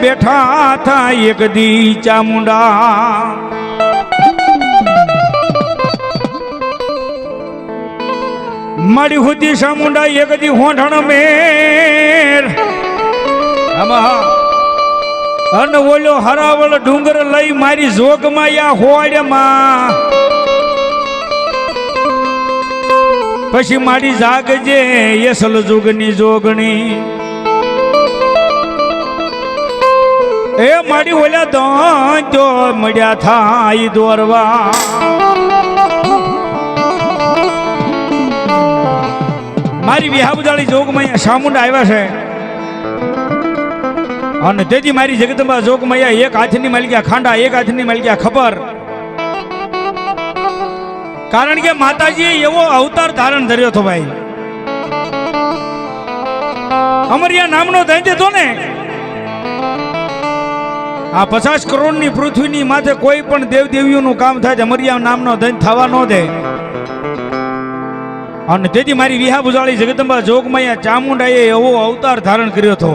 બેઠા થાય એક દી ચામુંડા મારી હુતી ચામુંડા એક દી હોંઠણ મેર આમાં અન ઓલો હરાવળ ડુંગર લઈ મારી જોગમાં યા હોડમાં પછી મારી જાગજે યસલ જોગની જોગણી એ મારી ઓલા દો મળ્યા થાય દોરવા મારી વિહાબુદાળી જોગમાં ચામુંડા આવ્યા છે અને તેથી મારી જગદંબા જોગમૈયા એક હાથની માલિકા ખાંડા એક હાથની માલિકા ખબર કારણ કે માતાજીએ એવો અવતાર ધારણ ધર્યો હતો ભાઈ અમરિયા નામનો દૈત્ય હતો ને આ 50 કરોડની પૃથ્વીની માથે કોઈ પણ દેવદેવીઓનું કામ થાય અમરિયા નામનો દૈત્ય થવા ન દે અને તેથી મારી વિહાબુજાળી જગદંબા જોગમૈયા ચામુંડાએ એવો અવતાર ધારણ કર્યો હતો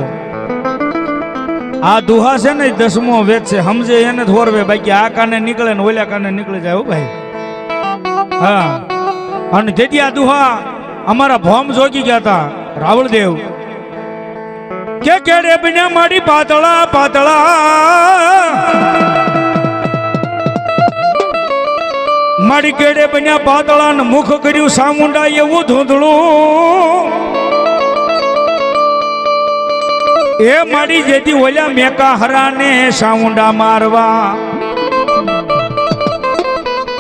આ દુહા છે ને 10મો વેદ છે સમજે એને થોરવે બાકી આ કાને નીકળે ને ઓલા કાને નીકળી જાય હો ભાઈ હા અને તેથી આ દુહા અમારા ભોમ જોગી ગયા હતા રાવળદેવ કે કેડે બન્યા મારી પાતળા પાતળા મારી કેડે બન્યા પાતળા ને મુખ કર્યું ચામુંડા એવું ધૂંધળું એ મારી જેથી ઓલ્યા મેકા હરાને ચામુંડા મારવા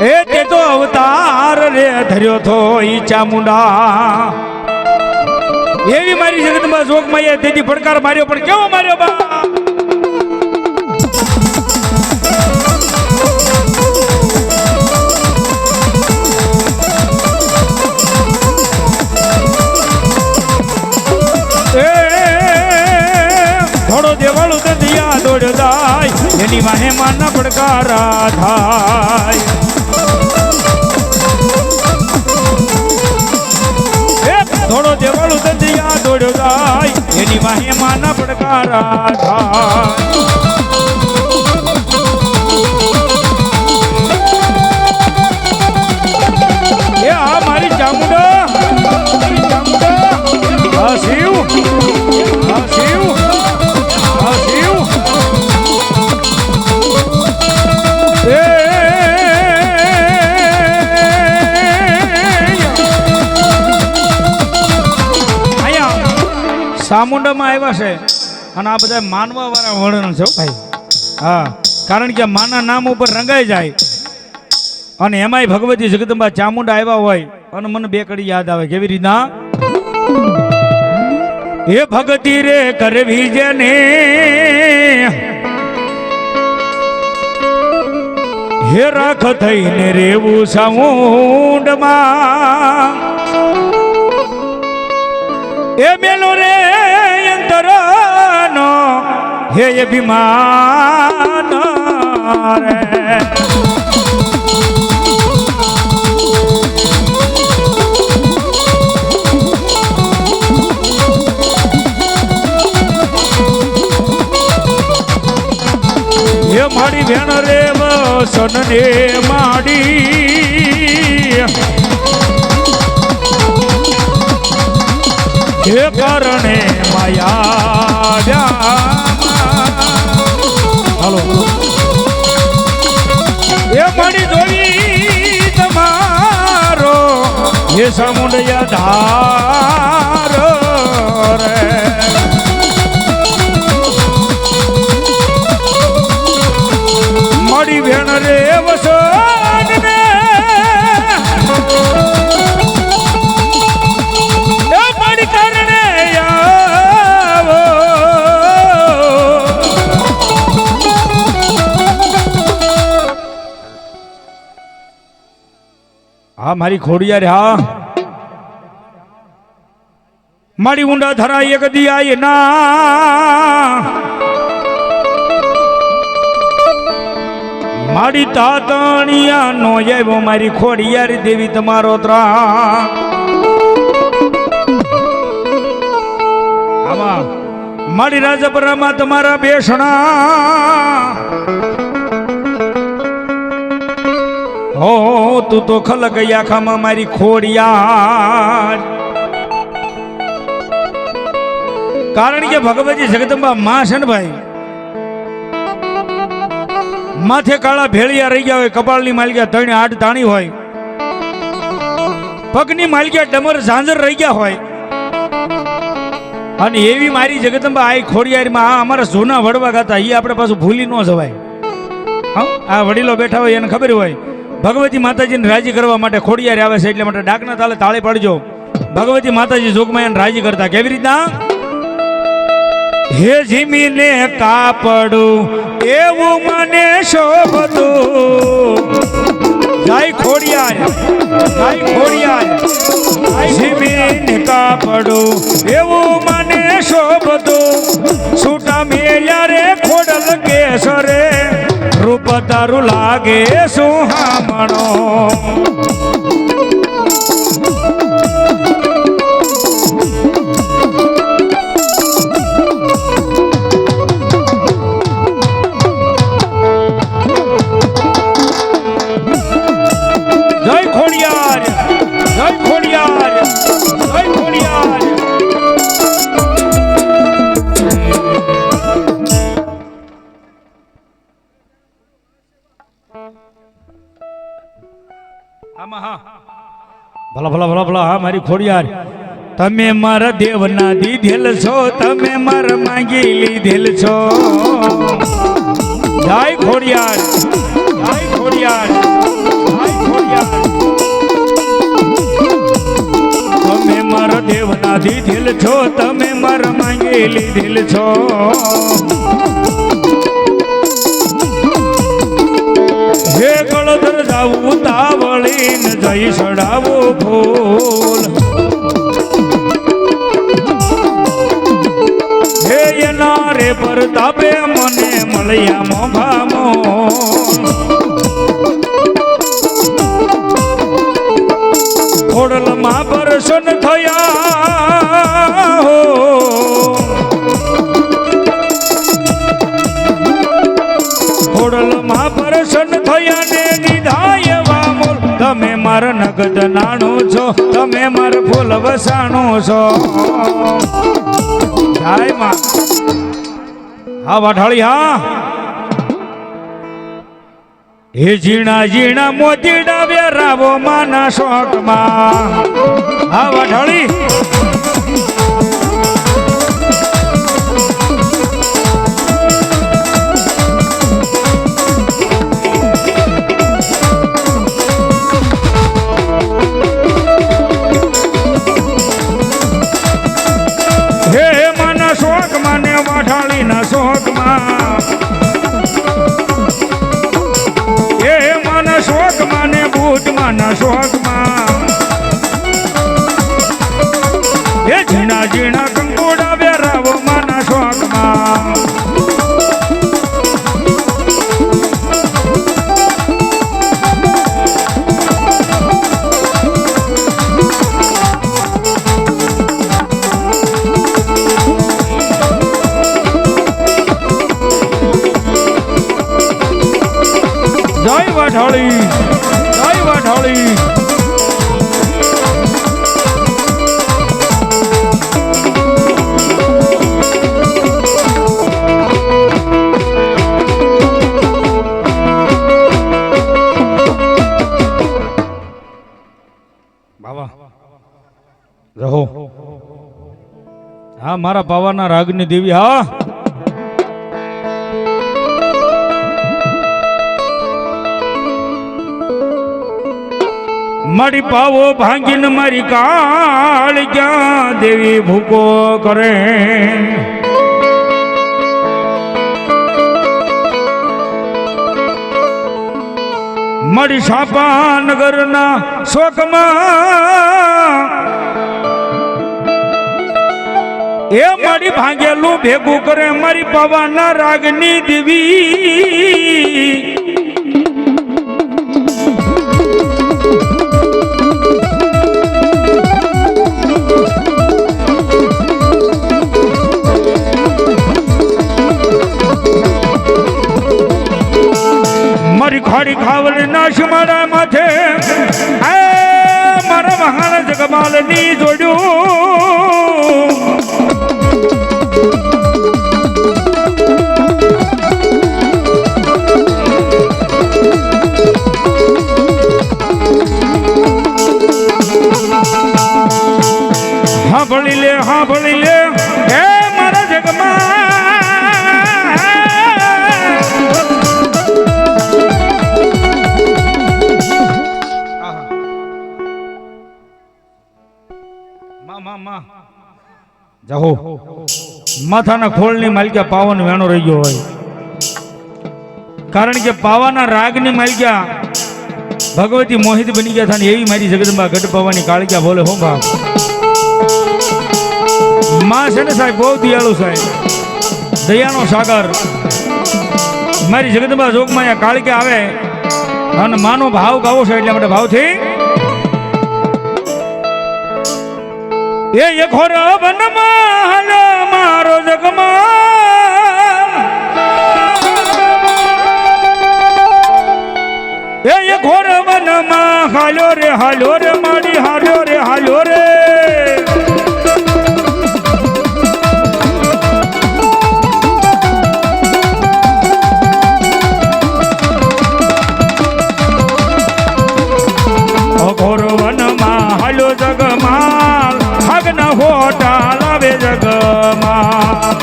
એ તે તો અવતાર રે ધર્યો થો ઈ ચામુંડા એવી મારી જગદંબા જોગમાઈએ તેથી પડકાર માર્યો પણ કેવો માર્યો બા દેવાળું તો દિયા દોડ દાય એની વાહે માના પડકારા થાય થોડો દેવાળું તો દિયા દોડ દાય એની વાહે માના પડકારા થાય એ આ મારી ચામુંડા હા શિવ હા શિવ ચામુંડામાં આવ્યા છે અને આ બધા માનવા વાળા વર્ણન છે ભાઈ હા કારણ કે માના નામ ઉપર રંગાઈ જાય અને એમાંય ભગવતી જગદંબા ચામુંડા આવ્યા હોય અને મને બે કડી યાદ આવે કેવી રીતના એ ભગતી રે કરવી જેને હે રાખ થઈને રેવું ચામુંડમાં એ મેલો રે અંતરનો હે અભિમાન રે હે માડી ભેણ રે વસનને માડી હે કારણે માયા હાલો એ માડી જોઈ તમારો હે ચામુંડિયા ધાર રે માડી ભેણ રે વસન ને માડી કારણે આવો હા મારી ખોડિયાર હા મારી ઊંડા ધરાય એક દી આય ના મારી તાતણિયા નો આવ્યો મારી ખોડિયાર દેવી તમારો ત્રાણ આમાં મારી રાજપરામાં તમારા બેસણા હો તું તો ખલક આખામાં મારી ખોડિયાર. કારણ કે ભગવતી જગદંબા માં છે ને ભાઈ, માથે કાળા ભેળિયા રહી ગયા હોય, કપાળની માલિકા 3 8 તાણી હોય, પગની માલિકા ડમર ઝાંઝર રહી ગયા હોય, અને એવી મારી જગદંબા આ ખોડિયારમાં આ અમારા જૂના વડવા ગાતા એ આપણે પાછું ભૂલી ન જવાય. હા, આ વડીલો બેઠા હોય એને ખબર હોય ભગવતી માતાજીને રાજી કરવા માટે ખોડિયાર આવે છે, એટલે માટે ડાકના તાલે તાળી પાડજો. ભગવતી માતાજી જોગમાયાને રાજી કરતા કેવી રીતના? હે જીમીને કાપડું એવું મને શોભતું, જય ખોડિયાર, જય ખોડિયાર. જીમીને કાપડું એવું મને શોભતું, છૂટા મેલ્યા રે ખોડલ કેસરે, રૂપ તારું લાગે સુહામણો. જય ખોડિયાર, જય ખોડિયાર, જય ખોડિયાર. ભલા ભલા ભલા ભલા. હા મારી ખોડિયાર, તમે મારા દેવના દીધેલ છો, તમે મારા માંગી લીધેલ છો. જય ખોડિયાર, જય ખોડિયાર, જય ખોડિયાર. તમે મારા દેવના દીધેલ છો, તમે મારા માંગી લીધેલ છો. હે ગળધર જાવું તાવળીને જઈ સડાવો ફૂલ, હે એના રે પરતાપે મને મળ્યા મોભામો. ખોડલમાં દર્શન થયા હો, ખોડલમાં દર્શન થયા ને નિધાય વામોલ. તમે મારા નગદ નાણું છો, તમે મારા ફૂલ વસાણું છો. જય માં. હા વાઠાળી. હા હે ઝીણા ઝીણા મોતી ડાવ્યા રાવો માના શોકમાં. હા વાઠાળી. હે માના શોકમાં ને વાઠાળીના શોકમાં, હે માના શોકમાં ને બૂટમાંના શોકમાં, હે ઝીણા ઝીણા કંકુડા વેરાવો માના શોકમાં. જય વાઠાળી, જય વાઠાળી. બાવા રહો. હા મારા પાવાના રાગની દેવી. હા મારી પાવો ભાંગીને મારી કાળ ક્યાં દેવી ભૂકો કરે. મારી સાપા નગરના શોકમાં એ મારી ભાંગેલું ભેગું કરે મારી પાવાના રાગની દેવી. ખાડી ખાવડ નાશ મારા માથે એ મારા મહાન જગમાલ ની જોડ્યું હા ભણી લે એ મારા જગમાં જાહો માથાના ખોળની માલિકા પાવન વેણો રહી ગયો હોય કારણ કે પાવાના રાગની માલિકા ભગવતી મોહિત બની ગયા હતા એવી મારી જગદંબા ગઢ પાવાની કાળિકા બોલે હો બાપ માં છે ને સાહેબ બહુ દયાળુ સાહેબ દયાનો સાગર મારી જગદંબા જોગમાં અહીંયા કાળિકા આવે અને માનો ભાવ ગાવો છે એટલા માટે ભાવથી એ ઘોર વનમાં મારો જગમાં એ ઘોર વનમાં હાલ્યો રે માડી હાલ્યો રે ઘોર વનમાં હાલ્યો જગમાલ હગના હોટા લાવે જગમાં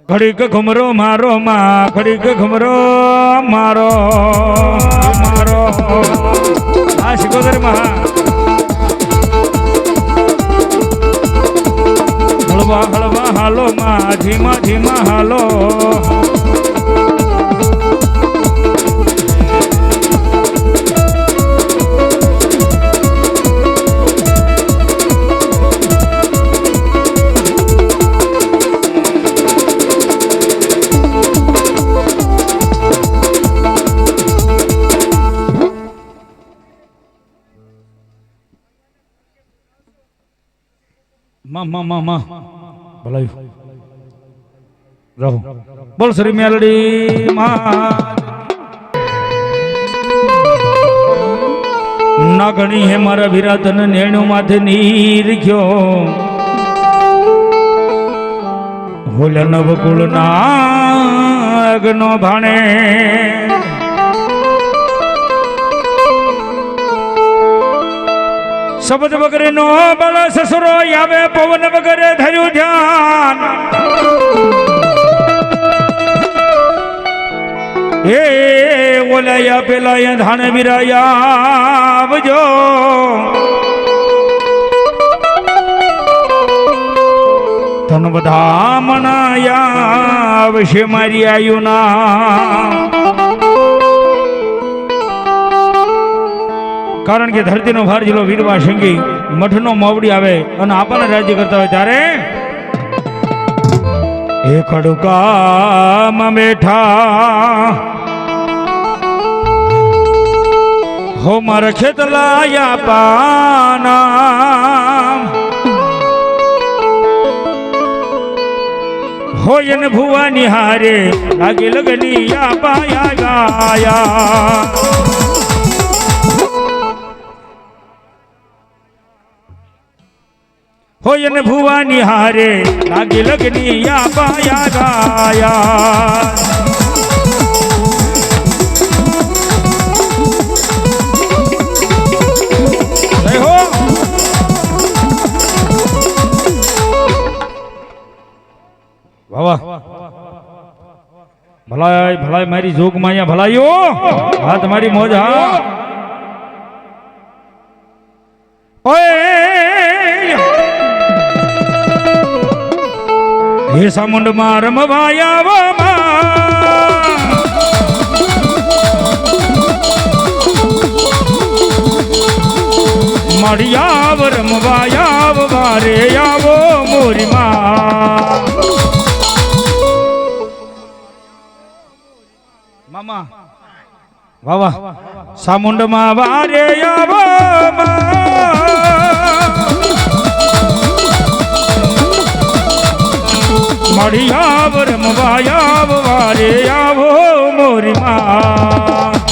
ઘડીક ઘુમરો મારો માં ઘડીક ઘુમરો મારો આ શિકોદર માં હળવા હાલો માં ધીમા હાલો માં ભલાયું રહો બોલ શ્રી મેલડી માં ના ગણી હે મારા વિરાતન નેણું માથે નીર ગયો હોલ્યા નવકુળ નાગનો ભાણે શબ્દ વગરે નો બળ સસરો આવે પવન વગરે ધર્યું ધ્યાન એ ઓલાયા પેલા ધાને વિરાયા આવજો તન બધા મનાયા આવશે મારી આયુના કારણ કે ધરતીનો ભાર જિલ્લો વીરવા શંગી મઠનો માવડી આવે અને આપણને રાજ્ય કરતા હોય ત્યારે એ ખડુકામાં બેઠા હો મારા ખેતલાયા પાના હોય ને ભુવાની હારે લાગે લગની પાયા ગાયા હોય ને ભુવાની હારે લાગી લગની પાયા ગાયા હો વાહ ભલાય મારી જોગમાં અહીંયા ભલાયો હા તમારી મોજ હા ઓય હે સામુંડ માં રમવાયા મળિયાવ રમવાયા વારે આવો મોરી મામા વાહ વાહ સામુંડમાં વારે આવો મળી આવ રમવા આવ વારે આવો મોરી માં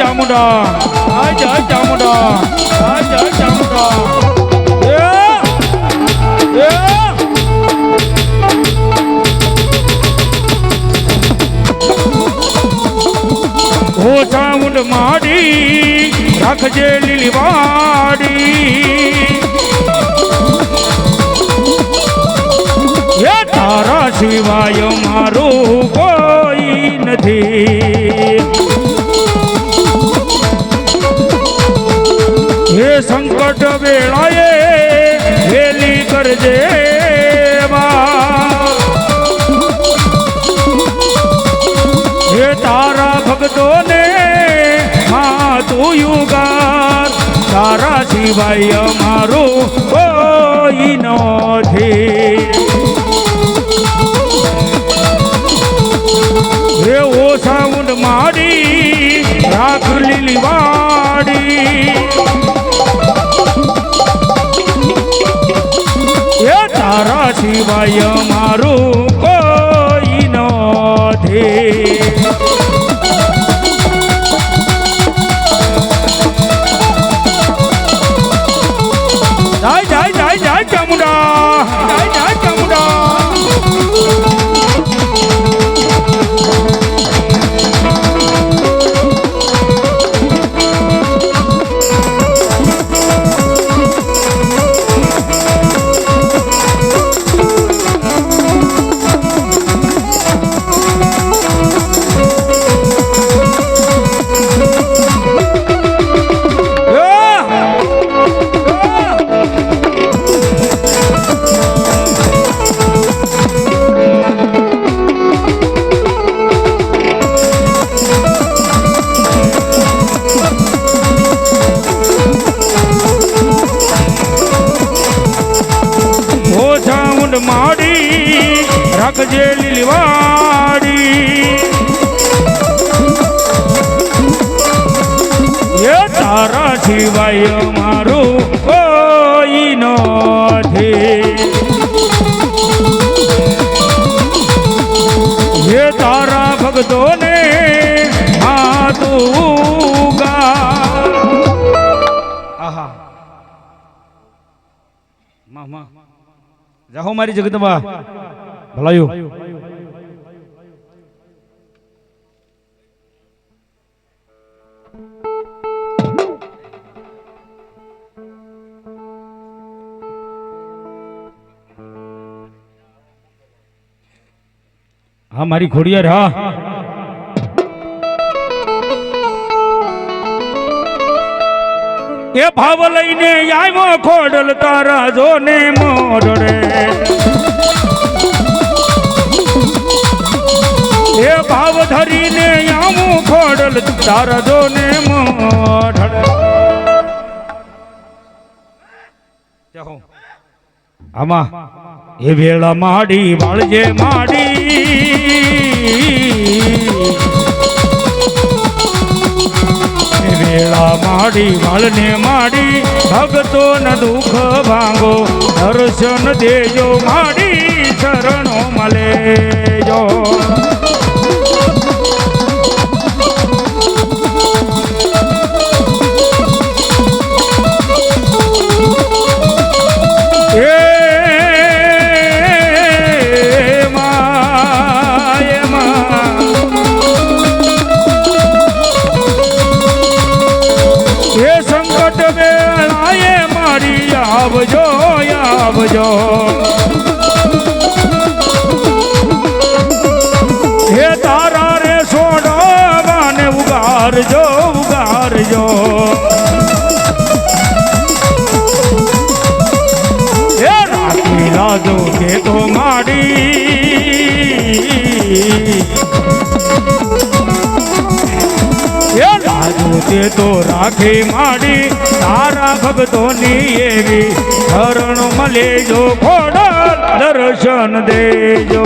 ચામુંડા જય ચામુંડા જય ચામુંડા ઓ ચામુંડ માડી રાખજે લીલી વાડી એ તારા સિવાય મારું કોઈ નથી હે સંકટ વેળાએ વેલી કરજે હે તારા ભક્તોને માં તું યુગાર તારા સિવાય અમારું કોઈ નથી હે ઓ સાઉન્ડ માડી રાખ લીલી વાડી તારા સિવાય મારું કોઈ નથી જય જય જય જય ચામુંડા જય જય ચામુંડા માડી રાખજે લીલી વાડી એ તારા સિવાય મારું કોઈ નથી એ તારા ભક્તોને તું ગા આહા મામા જાહો મારી જગદંબા ભલાયું હા મારી ખોડિયાર હા એ ભાવ લઈને આવ્યો ખોડલ તારા જોને મોઢડે એ ભાવ ધરીને આવું ખોડલ તારા જોને મોઢડે આમાં એ વેળા માડી વાળજે માડી વેળા માડી વાળને માડી ભગતો ન દુઃખ ભાંગો દર્શન દેજો માડી શરણો મલેજો આવજો આવજો હે તારા રે સોડાવાને ઉગારજો ઉગારજો હે રાખી લાજો કે તો માડી એ લાજુ તે તો રાખી માડી તારા ભક્તોની એવી શરણ મળે જો ખોડલ દર્શન દેજો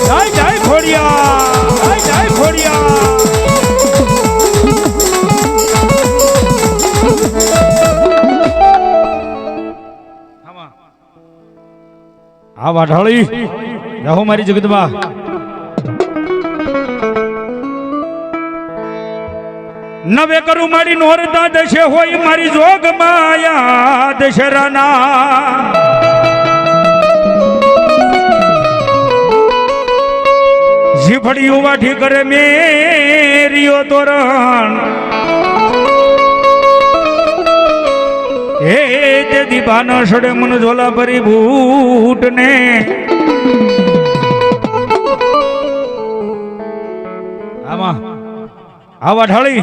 જય જય ખોડિયા જય જય ખોડિયા આ વાઢાળી જાહો મારી જગતમાં નવે કરું મારી નોરતા દશે હોય મારી જોગ માયા દશરાના જીફડિયું વાઠી કરે મેરિયો તોરણ હે તે દીપાના સડે મન ઝોલા ભરી બૂટ ને આમાં આવા ઢાળી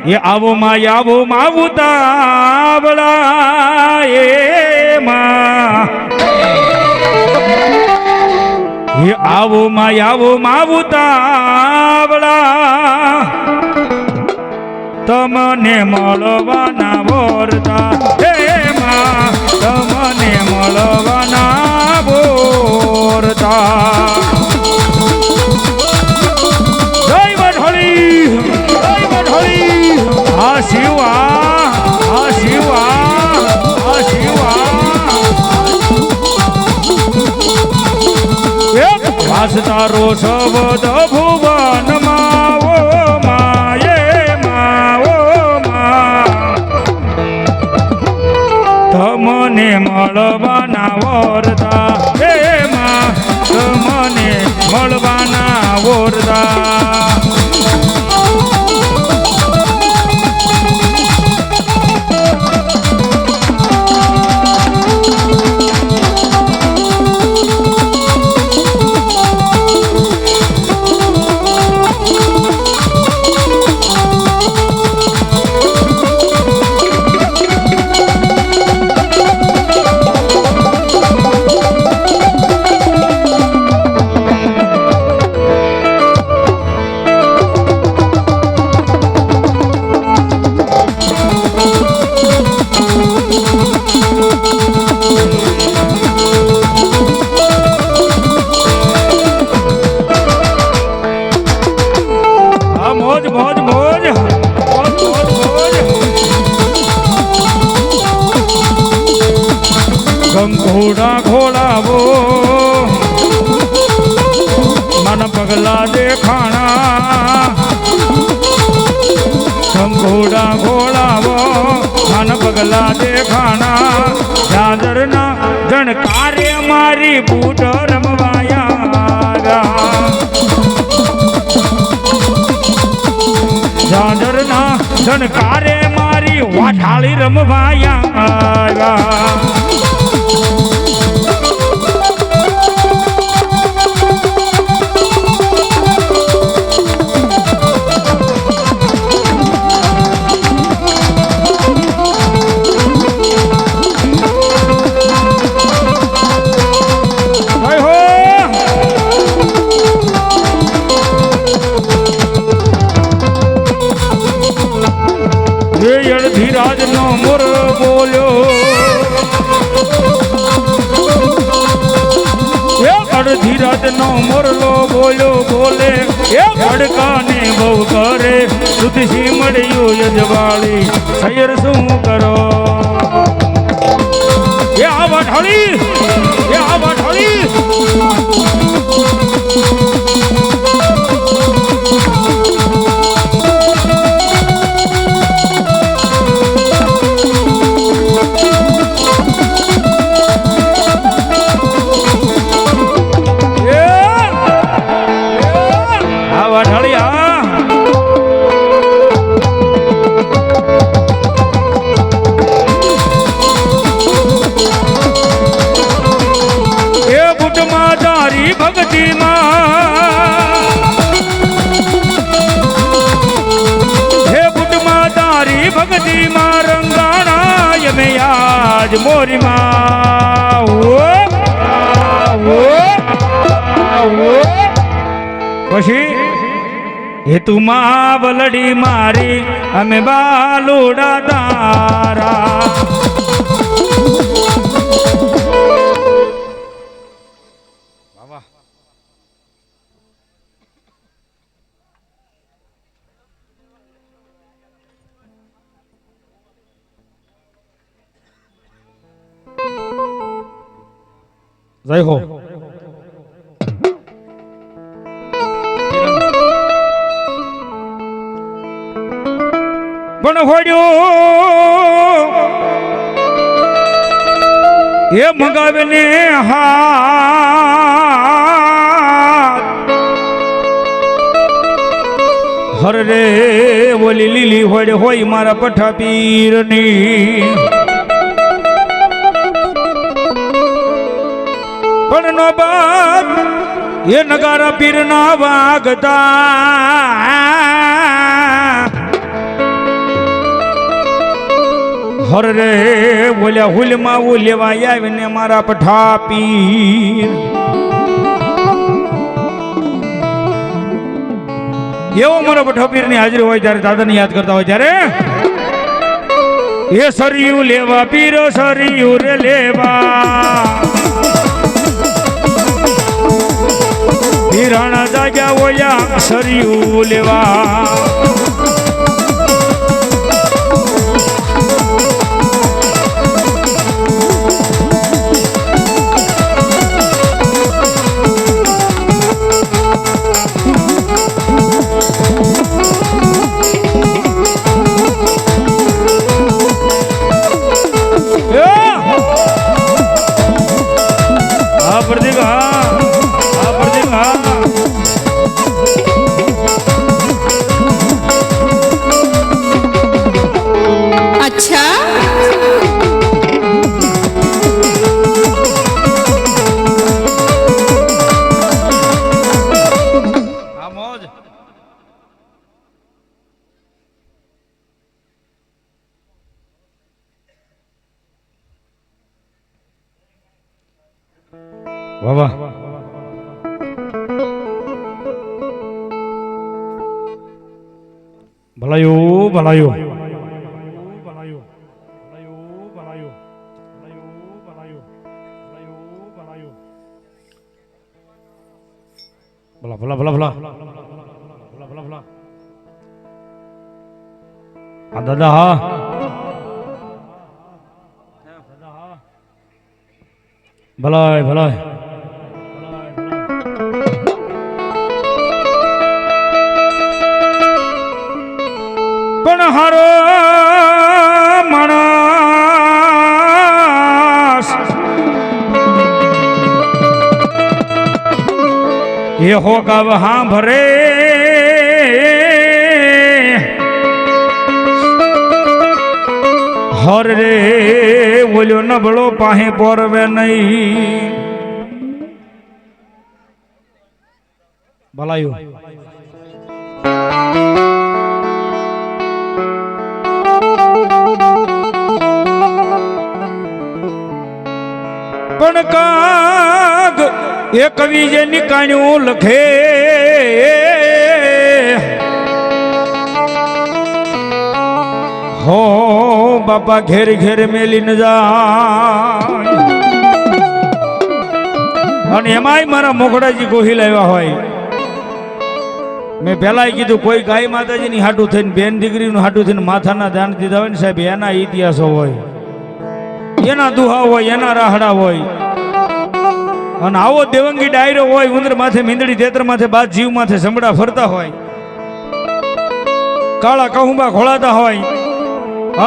એ આવો માં ઉતાવળા એ આવો માં ઉતાવળા તમને મળવાના વરતા હે માં તમને મળવાના વરતા જય વઢળી આ શિવા એક વાસ તારો શબ્દ ભુવન માવો તમને મળવાના વરતા હે માં તમને મળવાના વરતા ઘોડા ઘોડાવો મન પગલા દેખાણા ઘોડા ઘોડાવો મન પગલા દેખાણા ઝાંઝરના જણકારે મારી બૂટ રમવાયા ઝાંઝરના જણકારે મારી વાઠાળી રમવાયા અડધીરાજ નો મોર બોલ્યો અડધીરાજ નો મોરલો બોલ્યો બોલે એ ખડકાને બહુ કરે સુધસી મળ્યું યજવાળી સૈર શું કરો એ આ વાઠાળી મોરી માં પછી હેતુમાં બલડી મારી અમે બાલુડા તારા જય હો પણ હોડ્યો એ મગાવીને હાથ હર રે બોલી લીલી હોડ હોય મારા પઠા પીરની પણ નો બાપ એ નગારા પીરના વાગતા હર રે બોલ્યા હુલમાં લેવા આવીને મારા પઠા પીર એવો મારો પઠા પીર ની હાજરી હોય ત્યારે દાદાને યાદ કરતા હોય ત્યારે એ સરિયું લેવા પીરો સરિયું રે લેવા પીરાણા જાગ્યા ઓયા સરિયું લેવા વાહ ભલાયો ભલાયો ભલા ભલા ભલા ભલા ભલા ભલા ભલા આ દાદા હા ભલાય ભલાય પણ હારો માણસ એ હોકાવ સાંભરે હર રે બોલ્યો નબળો પાહે પોરવે નહીં ભલાયું પણ કાગ એ કવિ જે નીકાળ્યું લખે હો બાપા ઘેર ઘેર મેલી ન જાય અને એમાંય મારા મોગડાજી ગોહિલ આવ્યા હોય મેં પહેલા કીધું કોઈ ગાય માતાજીની હાટું થઈને બેન દીકરીનું હાટું થઈને માથાના દાન દીધા હોય ને સાહેબ એના ઇતિહાસો હોય એના દુહા હોય એના રાહડા હોય અને આવો દેવંગી ડાયરો હોય ઉંદર માથે મીંદડી તેત્ર માથે બાદ જીવ માથે સંભળા ફરતા હોય કાળા કહુંબા ખોળાતા હોય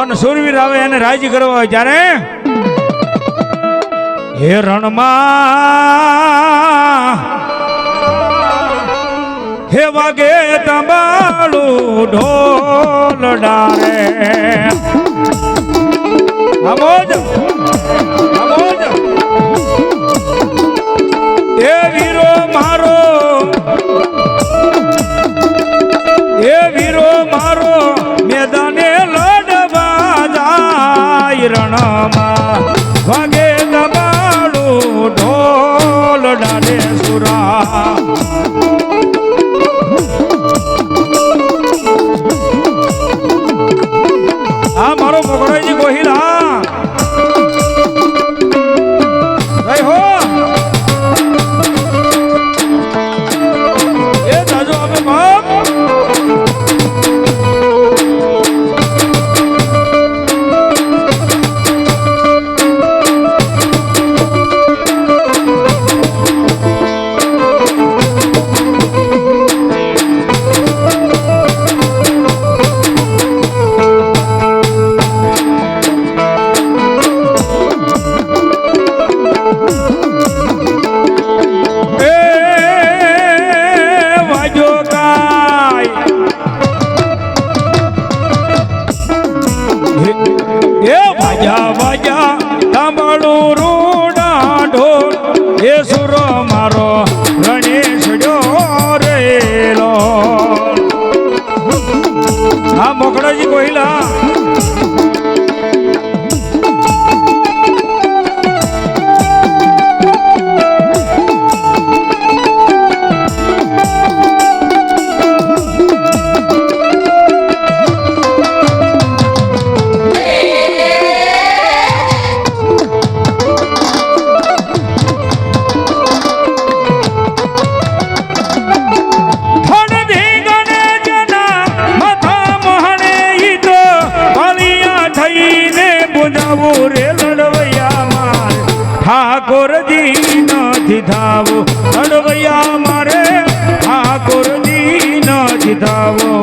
અને સુરવીર આવે એને રાજી કરવા હોય ત્યારે હે રણમાં હે વાગે તાંબાળું ઢોલ ડારે આમોજ આમોજ એ વીરો મારો એ વીરો મારો મેદાને લડવા જાય રણમાં વાગે દબાડું ઢોલ ડાલે સુરા મારો મોગરાજી ગોહિલા જય હો એ જાજો અમે બાપ મારો ગણેશ જો રેલો હા મોકળાજી કોહિલા ઠાકોરજી નથી થાવો અડવૈયા મારે ઠાકોરજી નથી થાવો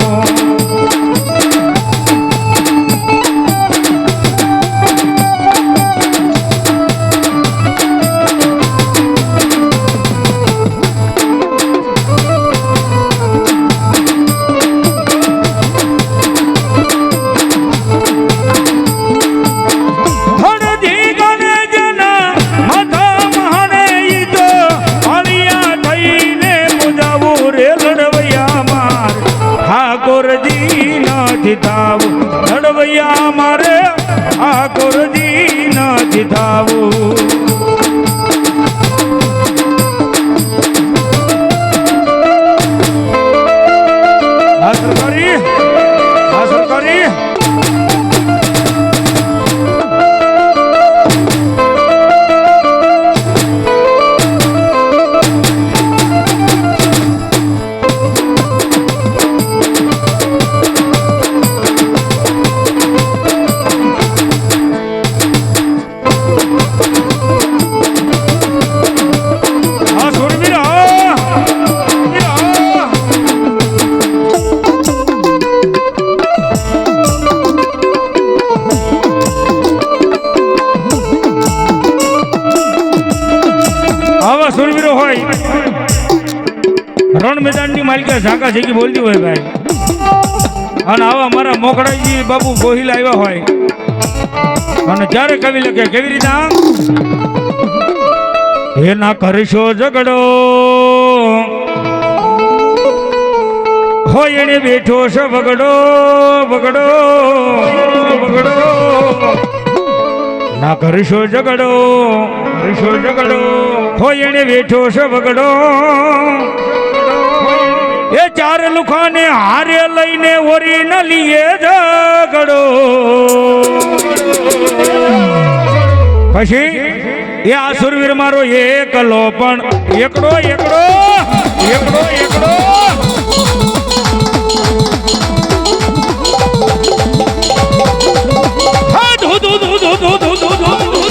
થાવું લડવૈયા મારે ઠાકોરજી નથી થાવું હાસલ કરી રણ મેદાનની માલિકા ઝાંકા ઝીકી બોલતી હોય ભાઈ અને આવા મારા મોકળાજી બાબુ ગોહિલ આવ્યા હોય અને જ્યારે કવિ લખે કેવી રીતના હે ના કરશો ઝઘડો હોય એને બેઠો છે વગડો વગડો વગડો ના કરશો ઝઘડો હોય એને બેઠો છે વગડો એ ચાર લુખાને હારે લઈને ઓરી ન લીએ ઝઘડો પછી એ આ સુરવીર મારો એકલો પણ એકડો એકડો એકડો એકડો હા ધો ધો ધો ધો ધો ધો ધો ધો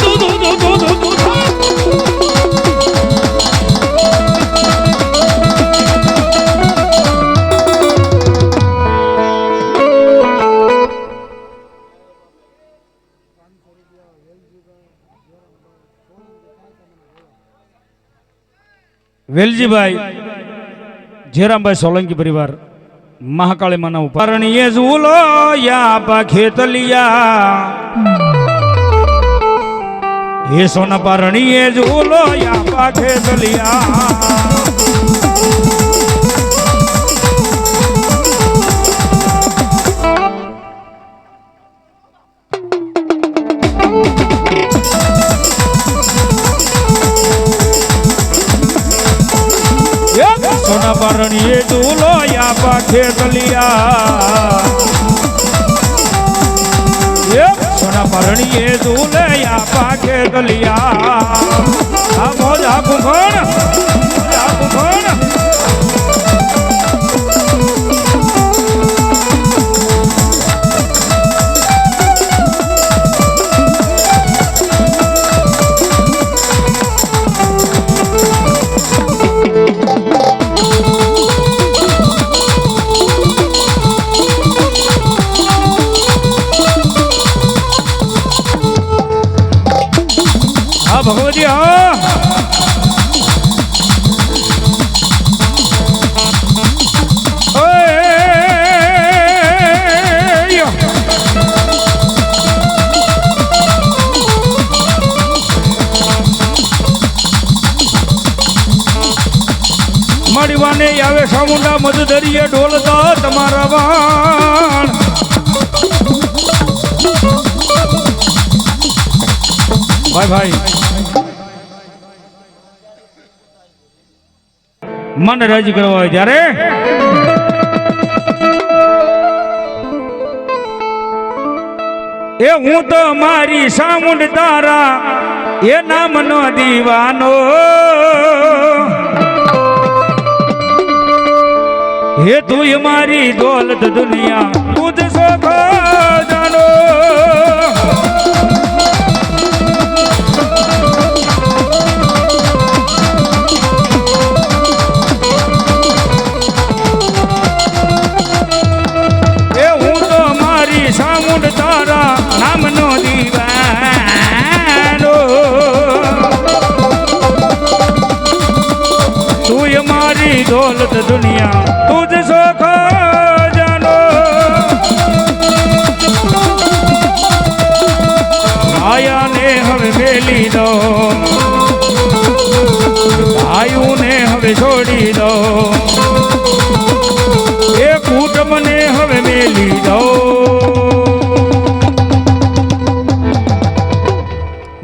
વેલજીભાઈ જેરામભાઈ સોલંકી પરિવાર મહાકાળી માના ઉપરણીએ ઝૂલો યા પાખેતલિયા હે સોના પરણીએ ઝૂલો યા પાખેતલિયા સોના પરણીએ ઝૂલો યા પાખેતલિયા પરણીએ ઝૂલે આ પાકે ગલિયા આ મોજા કુંભણ ભગવતી હા મળીવાને આવે સામુંડા મધદરીએ ઢોલતા તમારા વાણ ભાઈ મન રાજી કરવા હોય ત્યારે એ હું તો મારી સામુંડ તારા એ નામનો દીવાનો હે તું મારી દોલત દુનિયા તુજ સો ખજાનો સામુંડ તારા નામનો દીવાનો તું મારી દોલત દુનિયા તુજ સો ખજાનો આયાને હવે મેલી દો આયુને હવે છોડી દો એ કુટુંબને હવે મેલી દો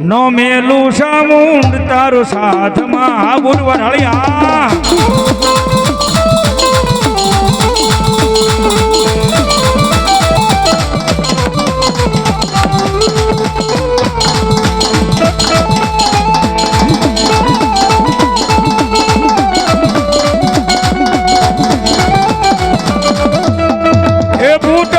નો મેલું સામુંડ તારો સાથમાં બોલવા ઢળિયા એ બૂટ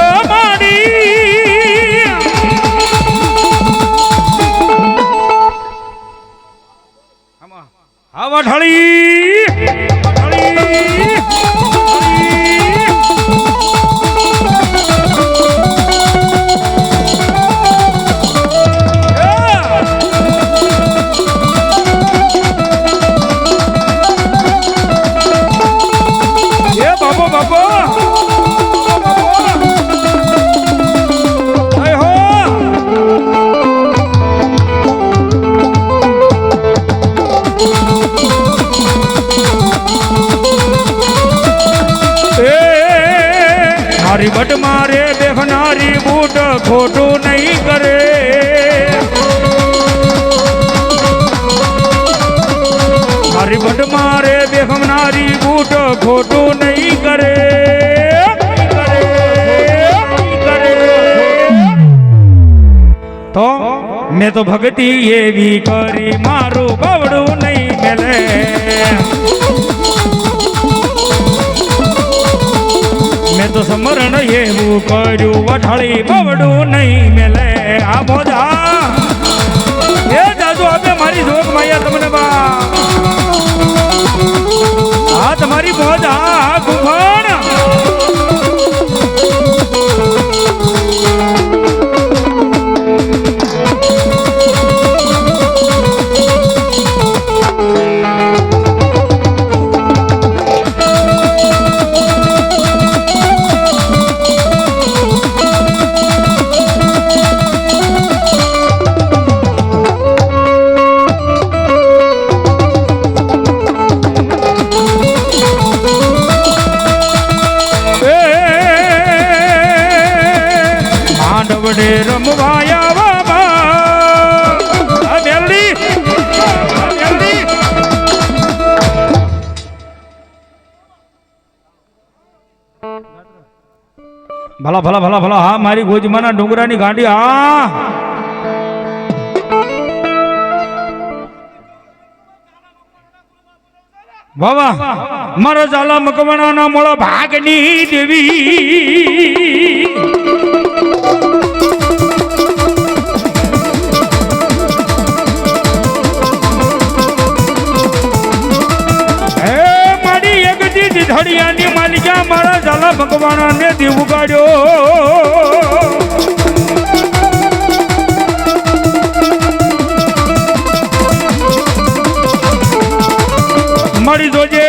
આવા ઢળી એ બાબો મારી બટ મારે બેહનારી બૂટ ખોટું નહીં કરે મારી બટ મારે બેહનારી બૂટ ખોટું નહીં કરે તો મેં તો ભક્તિ એવી કરી મારું બવડું નહીં મેલે મેં તો સમરણ એવું કર્યું વઠાળી બવડું નહીં મેલે આ મોજા એ જાજુ આપે મારી જોગ માયા તમને બા આ તમારી મોજા કુંભણ ભલા ભલા ભલા ભલા હા મારી ગોજમાના ડુંગરાની ગાંડી હા વાહ મારા ઝાલા મકવાણાના મોળા ભાગની દેવી ધડિયાની માલિકા મારા ઝાલા ભગવાનને દીવ ઉગાડ્યો મળી જોજે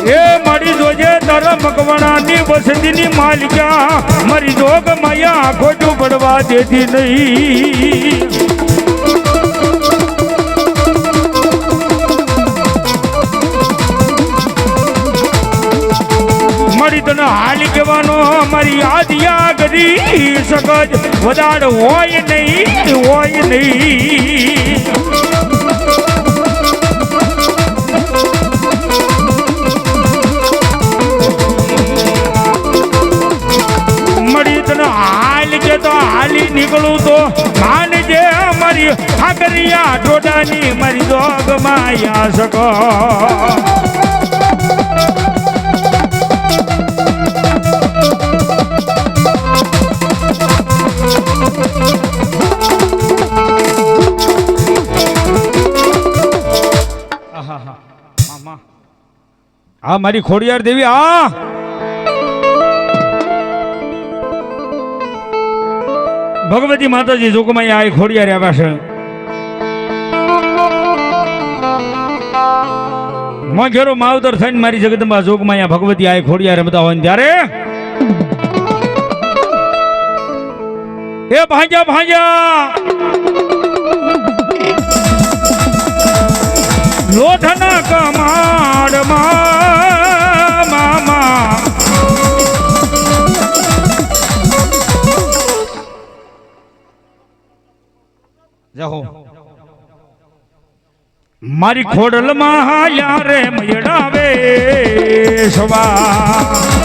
એ મળી જોજે તારા ભગવાનની વસતીની માલિકા મારી જોગ માયા ખોટું પડવા દેતી નહીં તને હાલી કહેવાનો મારી આદિયા ગરી સગજ વધાર હોય નહીં મળી તને હાલ કે તો હાલી નીકળું તો માનજે મારી ઠાકરિયા ટોડાની મારી જોગ માયા સકો આ મારી ખોડિયાર દેવી આ ભગવતી માતાજી જોગમાં આ ખોડિયાર આવ્યા છે મોઘેરો માવતર થઈને મારી જગદંબા જોગમાં ભગવતી આ ખોડિયાર રમતા હોય ત્યારે એ ભાંજા ભાંજા લોઢના કમાડમાં મામા જાહો મારી ખોડલમાં હાલ્યા રે મયડાવે સવા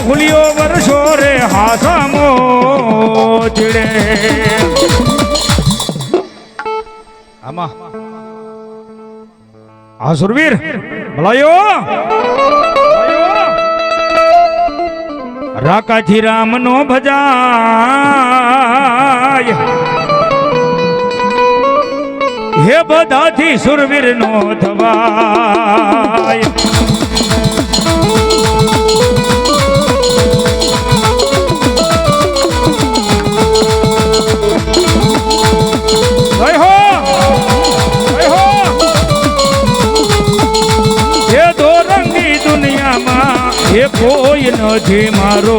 ભૂલ્યો વર્ષો રે હાથમો ચડે આમાં આ સુરવીર ભલાયો રાકાથી રામ નો ભજાય હે બધાથી સુરવીર નો થવાય એ કોઈ નથી મારો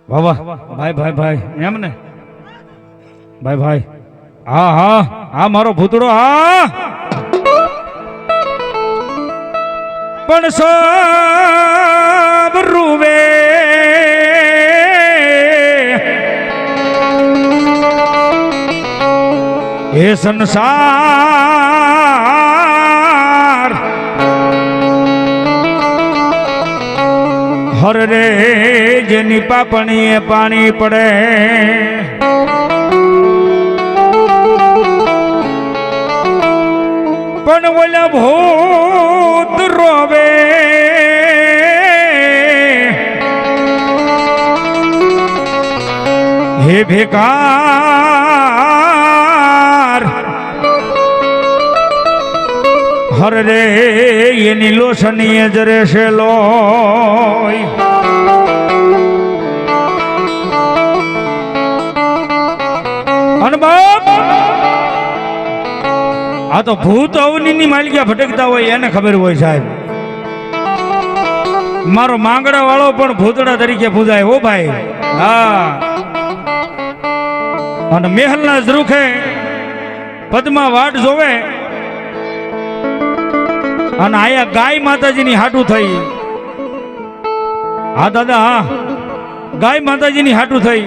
વાહ ભાઈ ભાઈ ભાઈ એમ ને ભાઈ ભાઈ હા હા હા મારો ભૂતડો હા પણ સબ રૂવે એ સંસાર હર રે જેની પાપણીએ પાણી પડે પણ ઓલા ભૂત રોવે હે ભેગા હર રે એની લોસની જ રહેશે લોય. અને બાપ આ તો ભૂત અવનીની માલિકા ભટકતા હોય એને ખબર હોય સાહેબ. મારો માંગડા વાળો પણ ભૂતડા તરીકે પૂજાય હો ભાઈ. હા અને મહેલના ઝરૂખે પદમાં વાટ જોવે અને આયા ગાય માતાજીની હાટું થઈ. હા દાદા હા ગાય માતાજીની હાટું થઈ